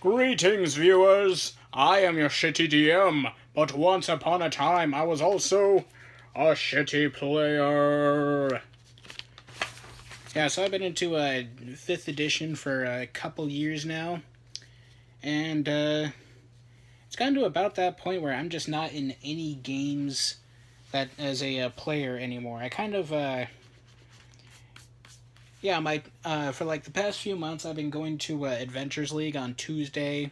Greetings, viewers! I am your shitty DM, but once upon a time I was also a shitty player. Yeah, so I've been into 5th edition for a couple years now, and it's gotten to about that point where I'm just not in any games that as a player anymore. I kind of, for like the past few months I've been going to Adventures League on Tuesday,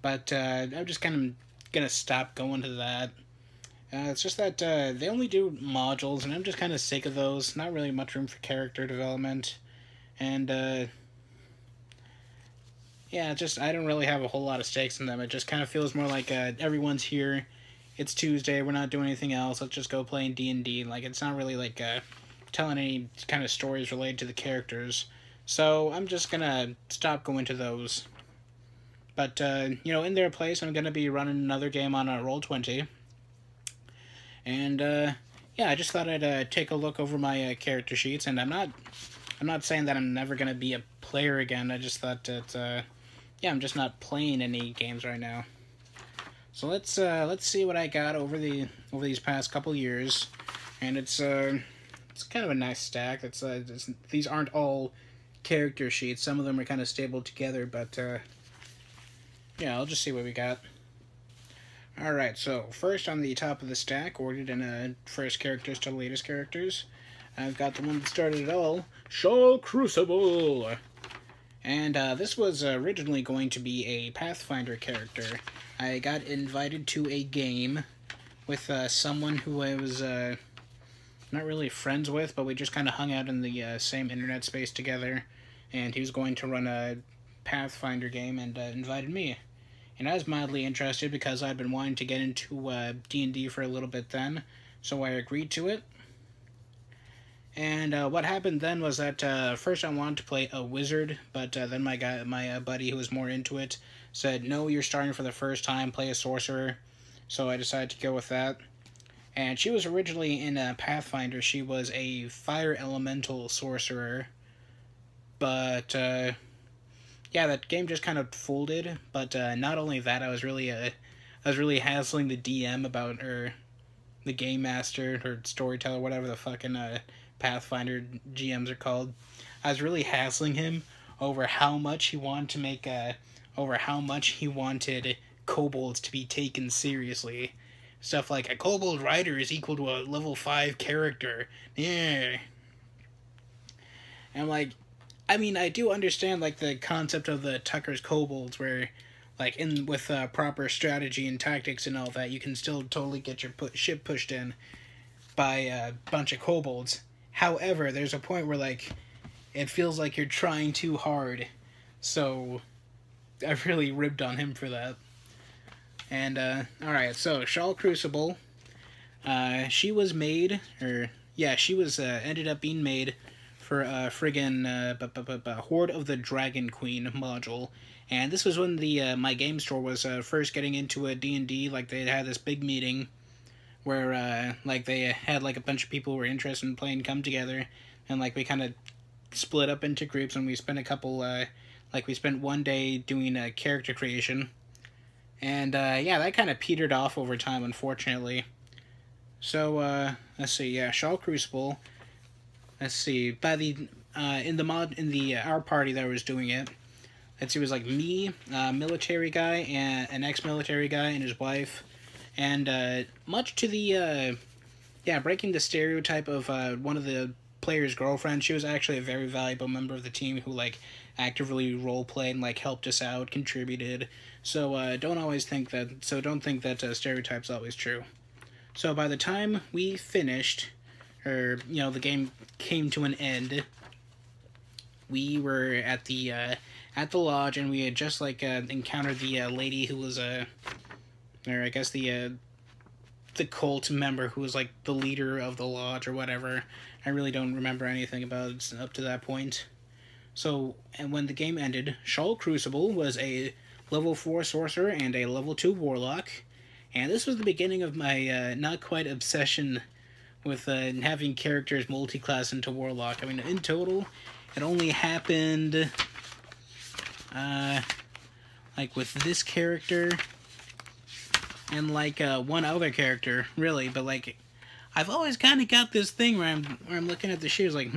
but I'm just kind of gonna stop going to that. It's just that they only do modules, and I'm just kind of sick of those. Not really much room for character development, and I don't really have a whole lot of stakes in them. It just kind of feels more like everyone's here. It's Tuesday. We're not doing anything else. Let's just go playing D&D. Like, it's not really like telling any kind of stories related to the characters. So I'm just gonna stop going to those. But in their place, I'm gonna be running another game on Roll20. And I just thought I'd take a look over my character sheets, and I'm not saying that I'm never gonna be a player again. I just thought that I'm just not playing any games right now. So let's see what I got over these past couple years, and it's kind of a nice stack. These aren't all character sheets. Some of them are kind of stapled together, but I'll just see what we got. Alright, so first on the top of the stack, ordered in first characters to latest characters, I've got the one that started it all, Shaw Crucible! And this was originally going to be a Pathfinder character. I got invited to a game with someone who I was not really friends with, but we just kind of hung out in the same internet space together, and he was going to run a Pathfinder game and invited me. And I was mildly interested because I'd been wanting to get into D&D for a little bit then, so I agreed to it. And what happened then was that first I wanted to play a wizard, but then my buddy who was more into it said, no, you're starting for the first time, play a sorcerer. So I decided to go with that. And she was originally in Pathfinder. She was a fire elemental sorcerer, but that game just kind of folded. But not only that, I was really hassling the DM about the game master or storyteller, whatever the fucking Pathfinder GMs are called. I was really hassling him over how much he wanted to make over how much he wanted kobolds to be taken seriously. Stuff like a kobold rider is equal to a level 5 character. Yeah. And I'm like, I mean, I do understand like the concept of the Tucker's kobolds, where like with proper strategy and tactics and all that, you can still totally get your ship pushed in by a bunch of kobolds. However, there's a point where like it feels like you're trying too hard, so I really ribbed on him for that. And alright, so Shaw Crucible, she was made, ended up being made for friggin' Horde of the Dragon Queen module. And this was when the my game store was first getting into a D&D. Like, they had this big meeting where like they had like a bunch of people who were interested in playing come together, and like we kind of split up into groups, and we spent we spent one day doing character creation. And that kind of petered off over time, unfortunately. So let's see, Shaw Crucible. Let's see, by the our party that was doing it, let's see, it was like me, military guy, and an ex-military guy and his wife, and much to the breaking the stereotype of one of the player's girlfriends, she was actually a very valuable member of the team who like actively roleplayed and like helped us out, contributed. So don't think that stereotype's always true. So by the time we finished, or the game came to an end, we were at the lodge, and we had just like encountered the lady who was or I guess the cult member who was like the leader of the lodge or whatever. I really don't remember anything about it up to that point. So, and when the game ended, Shaw Crucible was a level 4 sorcerer and a level 2 warlock, and this was the beginning of my not quite obsession with having characters multi-class into warlock. I mean, in total, it only happened like with this character and like one other character, really. But like, I've always kind of got this thing where I'm looking at the shoes like,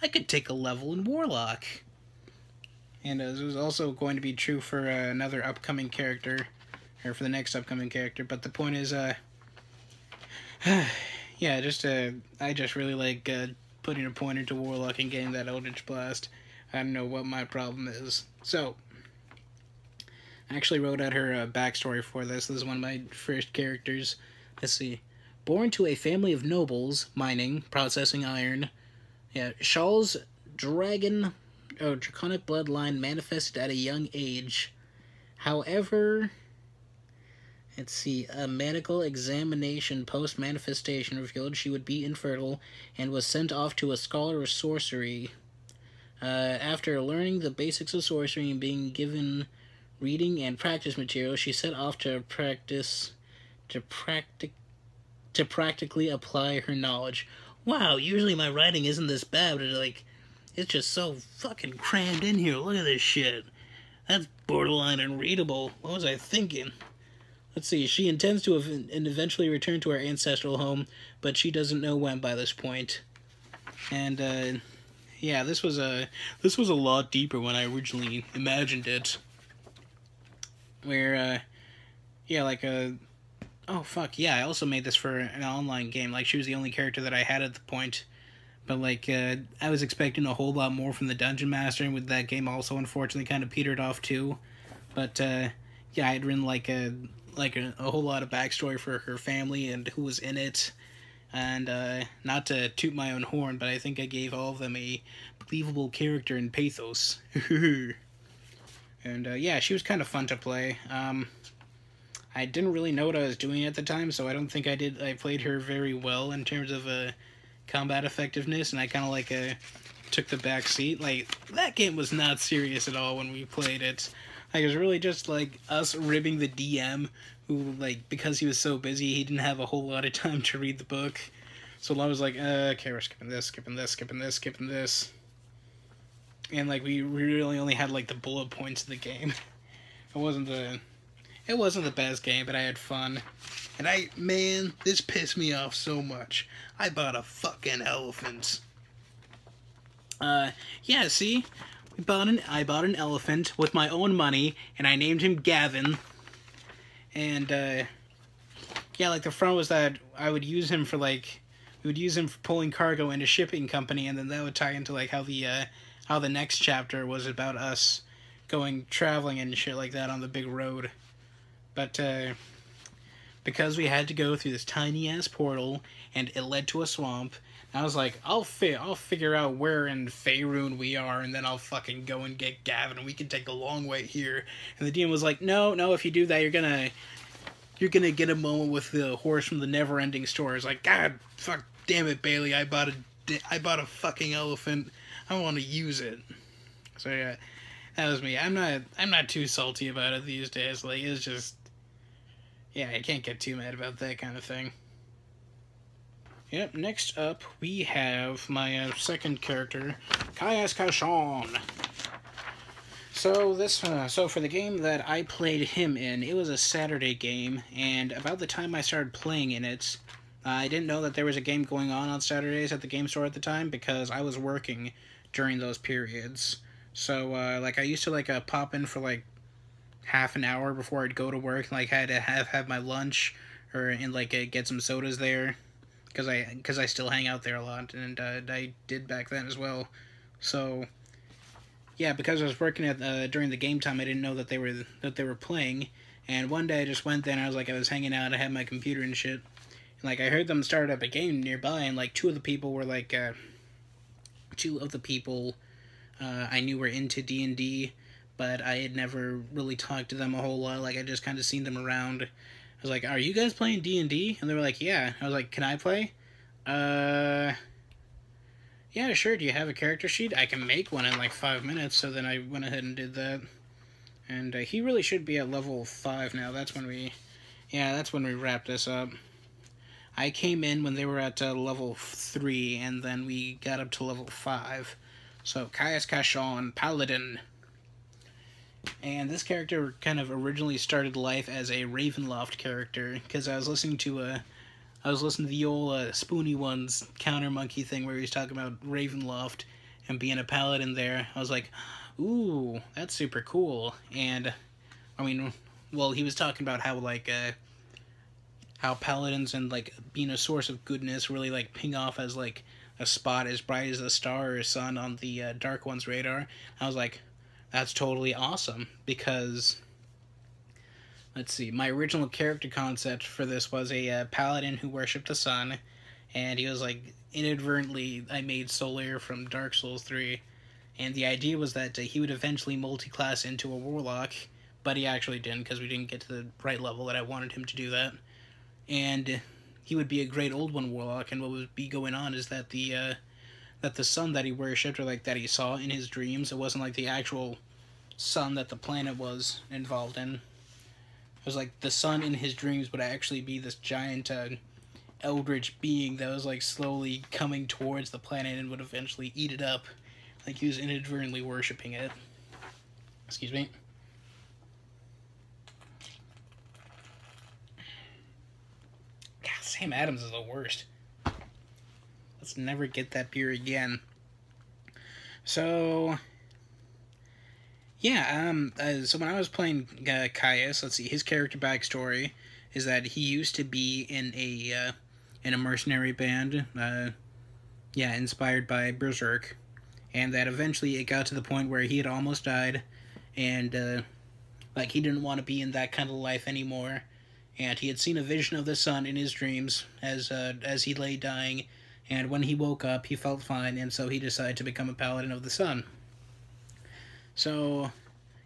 I could take a level in Warlock. And this is also going to be true for another upcoming character, or for the next upcoming character. But the point is, yeah, I just really like putting a pointer to Warlock and getting that Eldritch Blast. I don't know what my problem is. So, I actually wrote out her backstory for this. This is one of my first characters. Let's see. Born to a family of nobles, mining, processing iron. Yeah, Shaw's draconic bloodline manifested at a young age. However, let's see, a medical examination post-manifestation revealed she would be infertile and was sent off to a scholar of sorcery. After learning the basics of sorcery and being given reading and practice material, she set off to practically apply her knowledge. Wow, usually my writing isn't this bad, but like, it's just so fucking crammed in here. Look at this shit. That's borderline unreadable. What was I thinking? Let's see. She intends to eventually return to her ancestral home, but she doesn't know when by this point. And yeah, this was a lot deeper when I originally imagined it. Where yeah, like oh fuck yeah, I also made this for an online game. Like, she was the only character that I had at the point. But like, I was expecting a whole lot more from the Dungeon Master, and with that game also unfortunately kind of petered off too. But yeah, I had written like a whole lot of backstory for her family and who was in it. And not to toot my own horn, but I think I gave all of them a believable character and pathos. And yeah, she was kind of fun to play. I didn't really know what I was doing at the time, so I don't think I played her very well in terms of combat effectiveness, and I kind of like took the back seat. Like, that game was not serious at all when we played it. Like, it was really just like us ribbing the DM, who, like, because he was so busy, he didn't have a whole lot of time to read the book. So I was like, okay, we're skipping this, skipping this, skipping this, skipping this. And like, we really only had like the bullet points of the game. It wasn't the best game, but I had fun. And man, this pissed me off so much. I bought a fucking elephant. Yeah, see? I bought an elephant with my own money, and I named him Gavin. And, yeah, like, the front was that I would use him for, like, we would use him for pulling cargo in a shipping company, and then that would tie into, like, how the next chapter was about us going traveling and shit like that on the big road. But, because we had to go through this tiny-ass portal, and it led to a swamp, I was like, I'll figure out where in Faerun we are, and then I'll fucking go and get Gavin, and we can take a long way here. And the DM was like, no, if you do that, you're gonna get a moment with the horse from the Never-Ending Story. It's like, God, fuck, damn it, Bailey, I bought a fucking elephant. I want to use it. So yeah, that was me. I'm not too salty about it these days. Like, it's just, yeah, I can't get too mad about that kind of thing. Yep, next up, we have my second character, KusoDM's. So for the game that I played him in, it was a Saturday game, and about the time I started playing in it, I didn't know that there was a game going on Saturdays at the game store at the time, because I was working during those periods. So, like, I used to, like, pop in for, like, half an hour before I'd go to work, like, I had to have my lunch, and, like, get some sodas there. Because I still hang out there a lot, and I did back then as well. So, yeah, because I was working during the game time, I didn't know that they were playing. And one day I just went there, and I was hanging out. I had my computer and shit. And, like, I heard them start up a game nearby, and like two of the people I knew were into D&D, but I had never really talked to them a whole lot. Like, I just kind of seen them around. I was like, are you guys playing D&D? And they were like, yeah. I was like, can I play? Yeah, sure. Do you have a character sheet? I can make one in like 5 minutes. So then I went ahead and did that. And he really should be at level 5 now. That's when we wrap this up. I came in when they were at level 3, and then we got up to level 5. So, KusoDM's Paladin. And this character kind of originally started life as a Ravenloft character, because I was listening to the old Spoony Ones Counter Monkey thing where he was talking about Ravenloft and being a paladin there. I was like, ooh, that's super cool. And I mean, well, he was talking about how like how paladins and like being a source of goodness really like ping off as like a spot as bright as the star or sun on the Dark One's radar. I was like, that's totally awesome, because let's see, my original character concept for this was a paladin who worshipped the sun, and he was like, inadvertently I made Solaire from Dark Souls 3, and the idea was that he would eventually multi-class into a warlock, but he actually didn't, because we didn't get to the right level that I wanted him to do that. And he would be a great old one warlock, and what would be going on is that the sun that he worshipped, or like that he saw in his dreams, it wasn't like the actual sun that the planet was involved in. It was like the sun in his dreams would actually be this giant eldritch being that was like slowly coming towards the planet and would eventually eat it up. Like he was inadvertently worshipping it. Excuse me. God, Sam Adams is the worst. Let's never get that beer again. So, yeah, so when I was playing Caius, let's see, his character backstory is that he used to be in a mercenary band, inspired by Berserk, and that eventually it got to the point where he had almost died, and, like, he didn't want to be in that kind of life anymore, and he had seen a vision of the sun in his dreams as he lay dying, and when he woke up, he felt fine, and so he decided to become a paladin of the sun. So,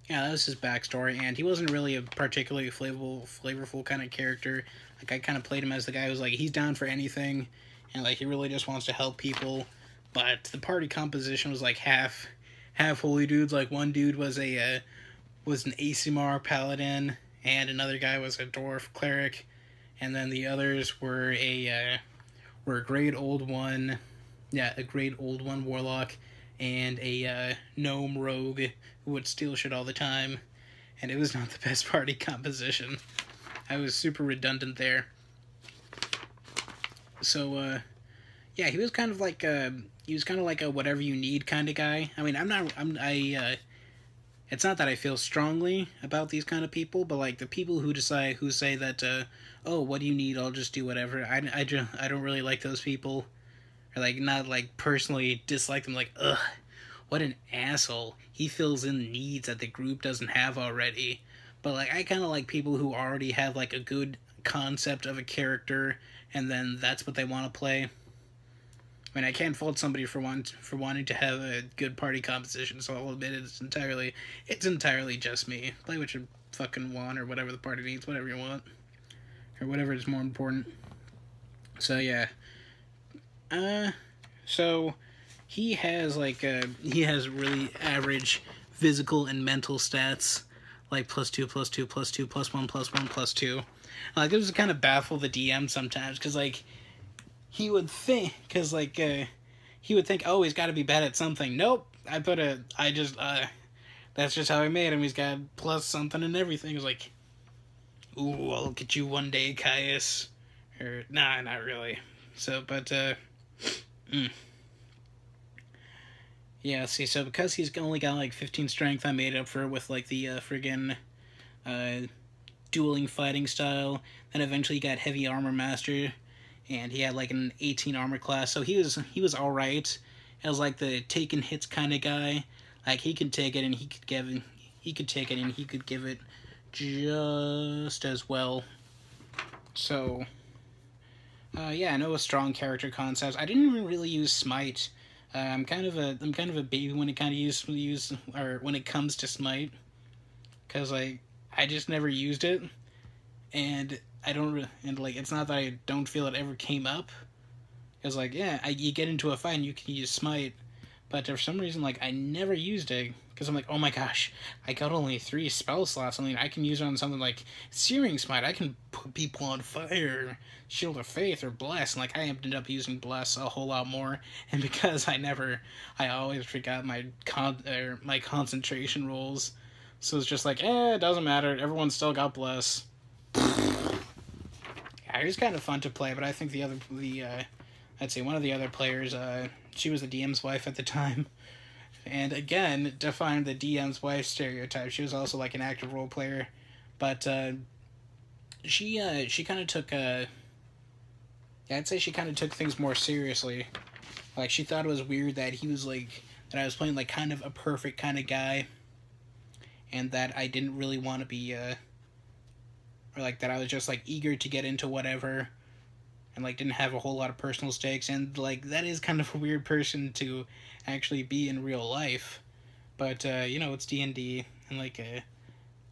yeah, that was his backstory, and he wasn't really a particularly flavorful kind of character. Like, I kind of played him as the guy who's like, he's down for anything, and like, he really just wants to help people, but the party composition was like half holy dudes. Like, one dude was an Aasimar paladin, and another guy was a dwarf cleric, and then the others were a great old one warlock, and a gnome rogue who would steal shit all the time, and it was not the best party composition. I was super redundant there. So, yeah, he was kind of like a whatever you need kind of guy. I mean, it's not that I feel strongly about these kind of people, but like the people who say that, oh, what do you need? I'll just do whatever. I don't really like those people. Or like, not like personally dislike them, like, ugh, what an asshole. He fills in needs that the group doesn't have already. But like, I kind of like people who already have like a good concept of a character, and then that's what they want to play. I mean, I can't fault somebody for wanting to have a good party composition, so I'll admit it's entirely just me. Play what you fucking want, or whatever the party needs, whatever you want. Or whatever is more important. So, yeah. So he has really average physical and mental stats, like +2, +2, +2, +1, +1, +2. Like, it was kind of baffle the DM sometimes, because like he would think, oh, he's got to be bad at something. Nope, that's just how I made him. He's got plus something and everything. It was like, ooh, I'll get you one day, Caius. Or nah, not really. So, but yeah, see, so because he's only got like 15 strength, I made up for it with like the friggin' dueling fighting style. Then eventually he got heavy armor master, and he had like an 18 armor class, so he was alright. He was like the taking hits kind of guy. Like, he could take it and he could give it just as well. So, yeah, I know a strong character concept. I didn't even really use Smite. I'm kind of a baby when it when it comes to Smite, because like I just never used it, and it's not that I don't feel it ever came up. It's like, yeah, you get into a fight and you can use Smite, but for some reason, like, I never used it, because I'm like, oh my gosh, I got only 3 spell slots. I mean, I can use it on something like Searing Smite. I can put people on fire, Shield of Faith, or Bless. And like, I ended up using Bless a whole lot more, and because I always forgot my concentration rolls. So it's just like, it doesn't matter. Everyone still got bless. Yeah, he was kind of fun to play, but I think I'd say one of the other players, she was the DM's wife at the time. And again, defying the DM's wife stereotype. She was also like an active role player. But she kind of took, I'd say she kind of took things more seriously. Like, she thought it was weird that he was like, that I was playing like kind of a perfect kind of guy. And that I didn't really want to be, or like that I was just like eager to get into whatever. And like didn't have a whole lot of personal stakes. And like that is kind of a weird person to actually be in real life. But, you know, it's D&D. And like,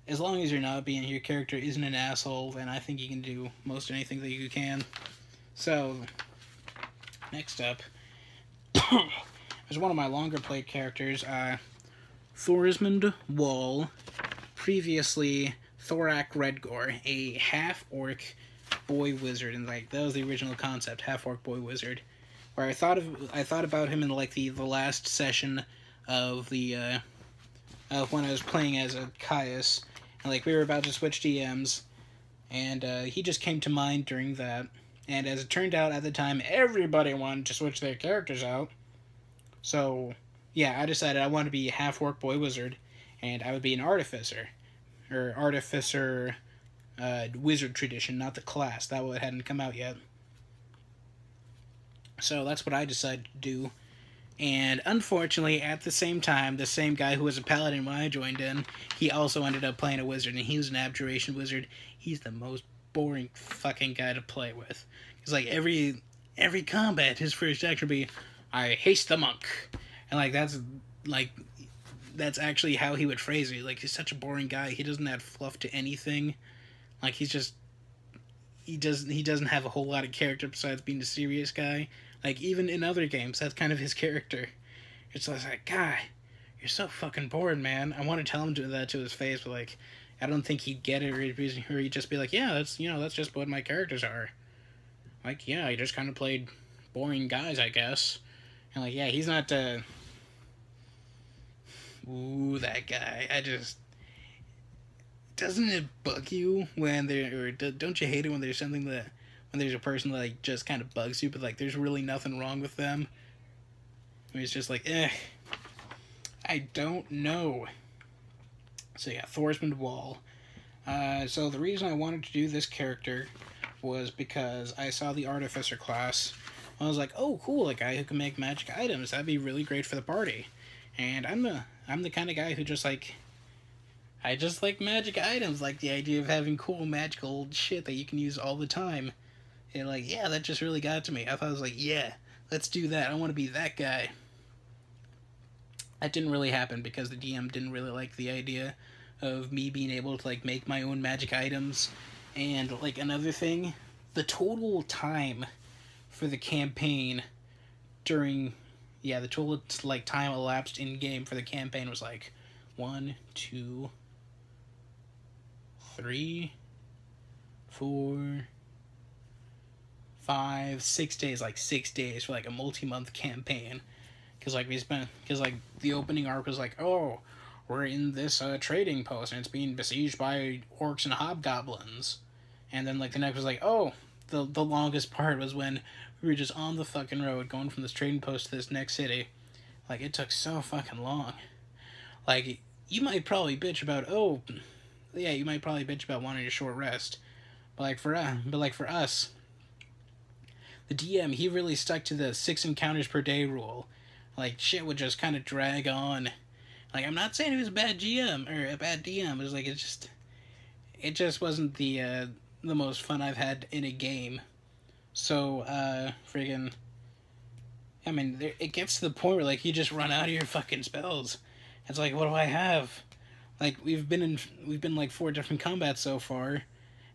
as long as you're not being, your character isn't an asshole, then I think you can do most anything that you can. So, next up, there's one of my longer played characters, Thorismund Wall, previously Thorak Redgore, a half-orc boy wizard, and like that was the original concept, half-orc boy wizard. Where I thought about him in like the last session of the of when I was playing as a Caius, and like we were about to switch DMs, and he just came to mind during that. And as it turned out at the time, everybody wanted to switch their characters out. So yeah, I decided I wanted to be a half-orc boy wizard, and I would be an artificer, or artificer wizard tradition, not the class. That one hadn't come out yet. So that's what I decided to do. And unfortunately, at the same time, the same guy who was a paladin when I joined in, he also ended up playing a wizard, and he was an abjuration wizard. He's the most boring fucking guy to play with. It's like every combat, his first action would be, I haste the monk. And that's actually how he would phrase it. Like, he's such a boring guy. He doesn't add fluff to anything. Like, he doesn't have a whole lot of character besides being a serious guy. Like, even in other games, that's kind of his character. It's like, guy, you're so fucking bored, man. I want to tell him that to his face, but, like, I don't think he'd get it, or he'd just be like, yeah, that's just what my characters are. Like, yeah, I just kind of played boring guys, I guess. And, like, yeah, he's not, ooh, that guy. Doesn't it bug you when don't you hate it when there's something that, when there's a person that, like, just kind of bugs you, but, like, there's really nothing wrong with them? I mean, it's just like, I don't know. So, yeah, Thorismund Wall. So the reason I wanted to do this character was because I saw the Artificer class. I was like, oh, cool, a guy who can make magic items. That'd be really great for the party. And I'm the kind of guy who just, like, I just like magic items, like the idea of having cool magical shit that you can use all the time. And like, yeah, that just really got to me. I thought I was like, yeah, let's do that. I want to be that guy. That didn't really happen because the DM didn't really like the idea of me being able to like make my own magic items. And like another thing, the total time for the campaign during, yeah, the total like time elapsed in game for the campaign was like 1, 2, 3, 4, 5, 6 days, like 6 days for like a multi-month campaign. Because like the opening arc was like, oh, we're in this trading post and it's being besieged by orcs and hobgoblins. And then like the next was like, oh, the longest part was when we were just on the fucking road going from this trading post to this next city. Like, it took so fucking long. Like, you might probably bitch about, oh, yeah, you might probably bitch about wanting a short rest. But for us, the DM, he really stuck to the 6 encounters per day rule. Like, shit would just kind of drag on. Like, I'm not saying he was a bad GM, or a bad DM, it was like, it just wasn't the most fun I've had in a game. So, friggin', I mean, it gets to the point where, like, you just run out of your fucking spells. It's like, what do I have? Like, we've been like 4 different combats so far.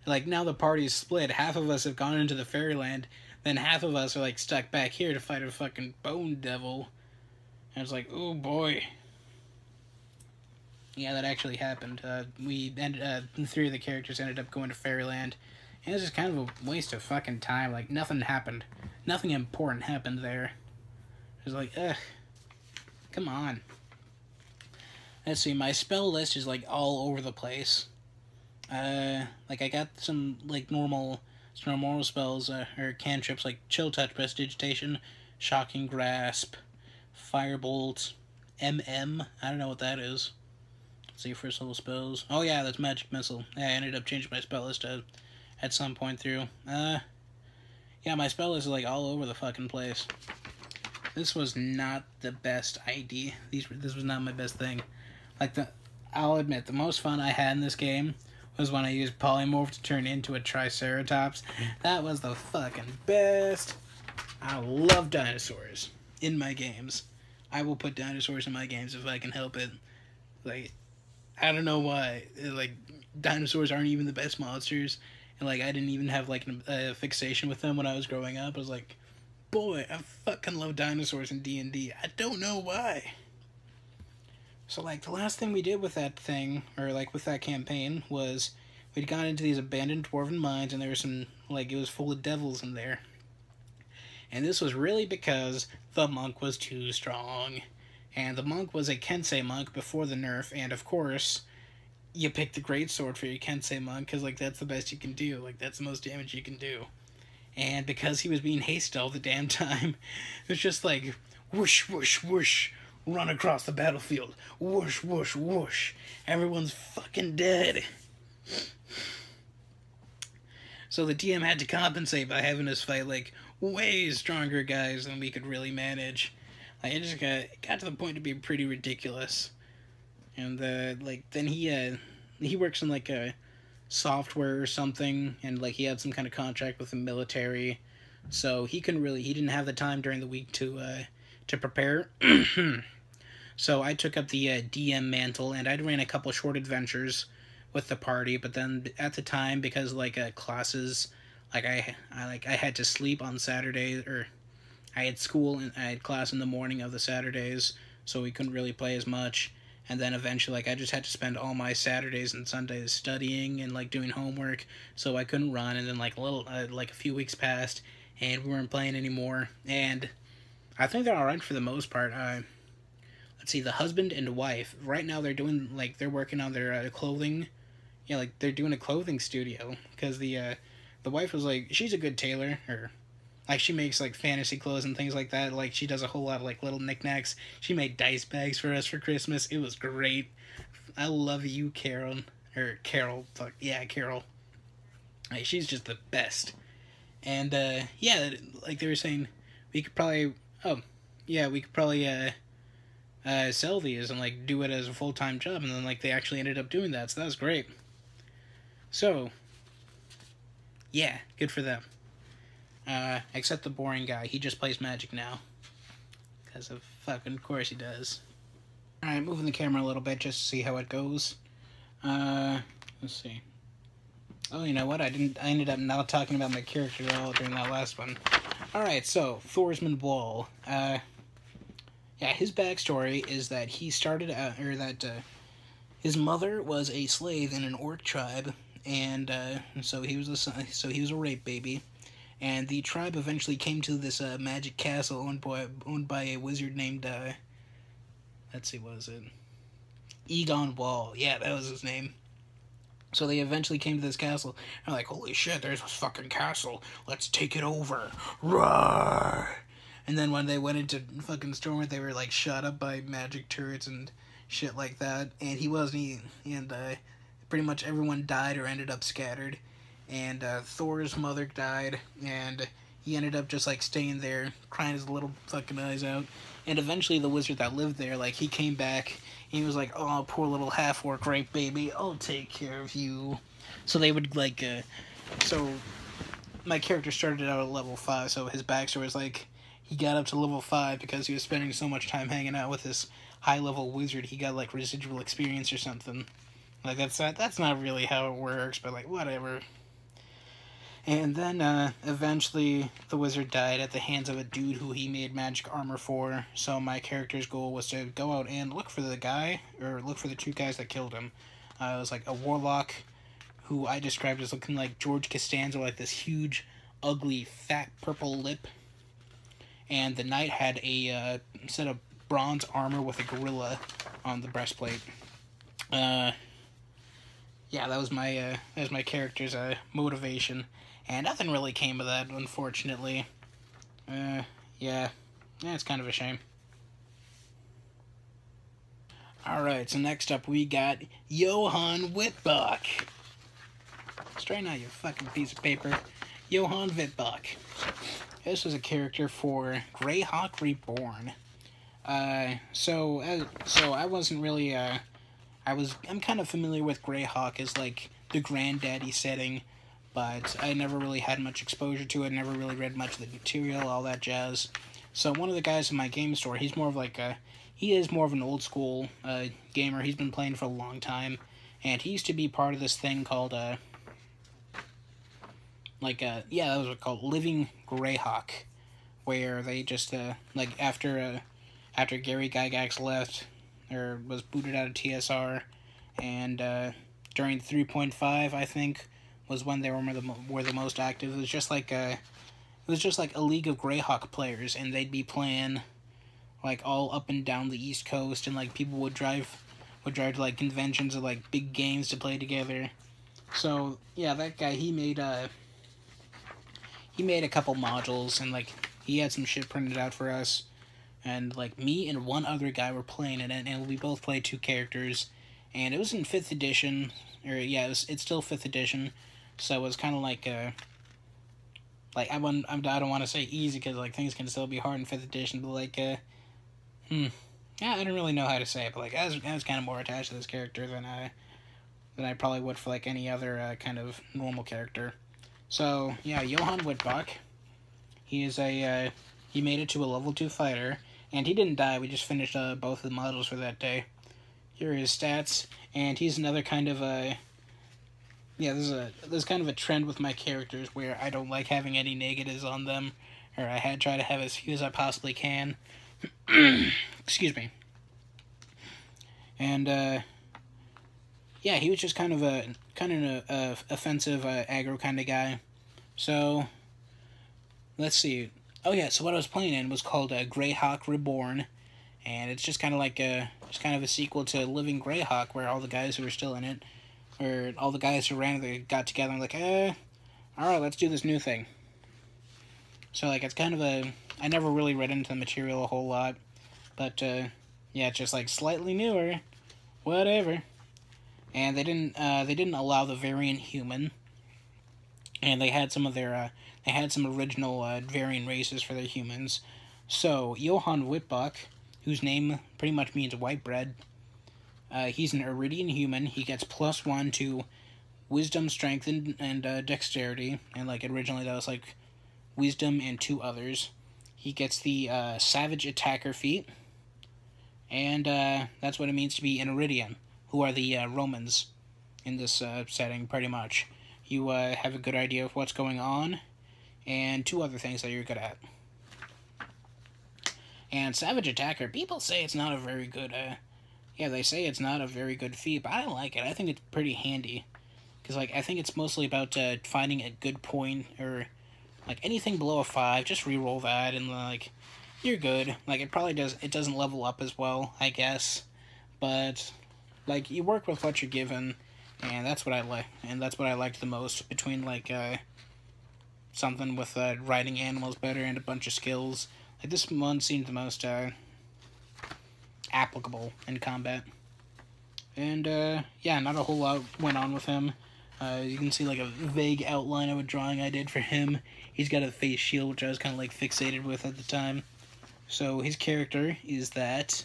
Like, now the party's split. Half of us have gone into the fairyland, then half of us are, like, stuck back here to fight a fucking bone devil. And it's like, oh boy. Yeah, that actually happened. We ended 3 of the characters ended up going to fairyland. And it was just kind of a waste of fucking time. Like, nothing happened. Nothing important happened there. It was like, ugh. Come on. Let's see, my spell list is, like, all over the place. Like, I got some, like, normal spells, or cantrips, like Chill Touch, Prestidigitation, Shocking Grasp, Firebolt, MM, I don't know what that is. Let's see, first level spells. Oh yeah, that's Magic Missile. Yeah, I ended up changing my spell list at some point through. Yeah, my spell list is, like, all over the fucking place. This was not the best idea. This was not my best thing. Like, I'll admit, the most fun I had in this game was when I used Polymorph to turn into a Triceratops. That was the fucking best. I love dinosaurs in my games. I will put dinosaurs in my games if I can help it. Like, I don't know why. Like, dinosaurs aren't even the best monsters. And, like, I didn't even have, like, a fixation with them when I was growing up. I was like, boy, I fucking love dinosaurs in D&D. I don't know why. So, like, the last thing we did with that thing, or, like, with that campaign, was we'd gone into these abandoned dwarven mines, and there was some, like, it was full of devils in there. And this was really because the monk was too strong. And the monk was a Kensei monk before the nerf, and, of course, you pick the greatsword for your Kensei monk, because, like, that's the best you can do. Like, that's the most damage you can do. And because he was being hasted all the damn time, it was just like, whoosh, whoosh, whoosh, run across the battlefield. Whoosh, whoosh, whoosh. Everyone's fucking dead. So the DM had to compensate by having us fight, like, way stronger guys than we could really manage. Like, it just got to the point to be pretty ridiculous. And, like, then he works in, like, a software or something, and, like, he had some kind of contract with the military, so he didn't have the time during the week to prepare. So I took up the DM mantle, and I ran a couple short adventures with the party, but then at the time, because, like, classes, like, I had to sleep on Saturday, or I had school and I had class in the morning of the Saturdays, so we couldn't really play as much. And then eventually, like, I just had to spend all my Saturdays and Sundays studying and, like, doing homework, so I couldn't run. And then, like, a few weeks passed, and we weren't playing anymore. And I think they're alright for the most part. Let's see, the husband and wife, right now they're working on their clothing. Yeah, like, they're doing a clothing studio, because the wife was like, she's a good tailor, or, like, she makes, like, fantasy clothes and things like that. Like, she does a whole lot of, like, little knickknacks. She made dice bags for us for Christmas. It was great. I love you, Carol. Or, Carol. Fuck, yeah, Carol. Like, she's just the best. And, yeah, like they were saying, we could probably sell these and, like, do it as a full-time job. And then, like, they actually ended up doing that, so that was great. So, yeah, good for them. Except the boring guy. He just plays Magic now. Because of fucking course he does. Alright, moving the camera a little bit just to see how it goes. Let's see. Oh, you know what? I ended up not talking about my character at all during that last one. Alright, so, Thorsman Wall. Yeah, his backstory is that he started out, his mother was a slave in an orc tribe, and, so he was a rape baby. And the tribe eventually came to this magic castle owned by a wizard named, let's see, what was it? Egon Wall. Yeah, that was his name. So they eventually came to this castle. They're like, holy shit, there's this fucking castle. Let's take it over. Roar! And then when they went into fucking storm it, they were, like, shot up by magic turrets and shit like that. And pretty much everyone died or ended up scattered. And Thor's mother died, and he ended up just, like, staying there, crying his little fucking eyes out. And eventually the wizard that lived there, like, he came back, and he was like, oh, poor little half-orc rape baby, I'll take care of you. So they would, like, so my character started out at level 5, so his backstory is, like, he got up to level 5 because he was spending so much time hanging out with this high-level wizard, he got, like, residual experience or something. Like, that's not really how it works, but, like, whatever. And then, eventually, the wizard died at the hands of a dude who he made magic armor for, so my character's goal was to go out and look for the two guys that killed him. It was, like, a warlock, who I described as looking like George Costanza, like this huge, ugly, fat, purple lip. And the knight had a set of bronze armor with a gorilla on the breastplate. Yeah, that was my character's motivation, and nothing really came of that, unfortunately. Yeah, it's kind of a shame. Alright, so next up we got Johann Wittbach. Straighten out your fucking piece of paper. Johann Wittbach. This was a character for Greyhawk Reborn. So I wasn't really, I'm kind of familiar with Greyhawk as, like, the granddaddy setting, but I never really had much exposure to it, never really read much of the material, all that jazz. So one of the guys in my game store, he's more of like he is more of an old school gamer. He's been playing for a long time, and he used to be part of this thing called, yeah, that was what it called, Living Greyhawk, where they just, like, after Gary Gygax left, or was booted out of TSR, and during 3.5, I think, was when they were the most active. It was just like a league of Greyhawk players, and they'd be playing, like, all up and down the East Coast, and, like, people would drive to, like, conventions of, like, big games to play together. So yeah, that guy, he made a couple modules, and, like, he had some shit printed out for us, and, like, me and one other guy were playing it, and we both played 2 characters, and it was in 5th edition, or yeah, it's still 5th edition. So it was kind of like, like, I don't want to say easy, because, like, things can still be hard in 5th edition, but, like, yeah, I don't really know how to say it, but, like, I was kind of more attached to this character than I probably would for, like, any other, kind of normal character. So, yeah, Johann Wittbach, he made it to a level 2 fighter, and he didn't die. We just finished, both of the models for that day. Here are his stats, and he's another kind of, yeah, there's kind of a trend with my characters where I don't like having any negatives on them, or I try to have as few as I possibly can. Excuse me. And yeah, he was just kind of an offensive aggro kind of guy. So let's see. Oh yeah, so what I was playing in was called Greyhawk Reborn, and it's just kind of like a sequel to Living Greyhawk, where all the guys who are still in it, or all the guys who ran it, got together and like, alright, let's do this new thing. So, like, it's kind of I never really read into the material a whole lot, but, yeah, it's just, like, slightly newer, whatever. And they didn't allow the variant human, and they had some of their, they had some original, variant races for their humans. So, Johann Wittbach, whose name pretty much means white bread, he's an Iridian human. He gets +1 to wisdom, strength, and dexterity. And, like, originally that was, like, wisdom and 2 others. He gets the savage attacker feat. And that's what it means to be an Iridian, who are the Romans in this setting, pretty much. You have a good idea of what's going on, and 2 other things that you're good at. And savage attacker, people say it's not a very good, yeah, they say it's not a very good feat, but I like it. I think it's pretty handy. Because, like, I think it's mostly about finding a good point, or, like, anything below a 5, just reroll that, and, like, you're good. Like, it doesn't level up as well, I guess. But, like, you work with what you're given, and that's what I like. And that's what I liked the most, between, like, something with riding animals better and a bunch of skills. Like, this one seemed the most, applicable in combat. And, yeah, not a whole lot went on with him. You can see, like, a vague outline of a drawing I did for him. He's got a face shield, which I was kind of, like, fixated with at the time. So, his character is that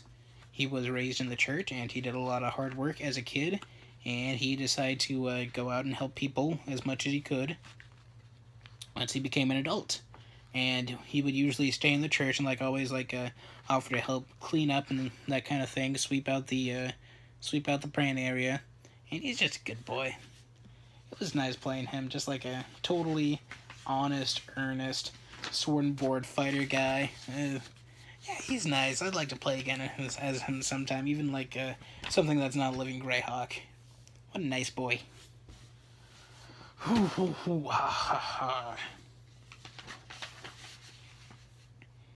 he was raised in the church, and he did a lot of hard work as a kid, and he decided to go out and help people as much as he could once he became an adult. And he would usually stay in the church and, like, always, like, offer to help clean up and that kind of thing, sweep out the praying area. And he's just a good boy. It was nice playing him, just like a totally honest, earnest, sword and board fighter guy. Yeah, he's nice. I'd like to play again as him sometime, even like something that's not Living Greyhawk. What a nice boy.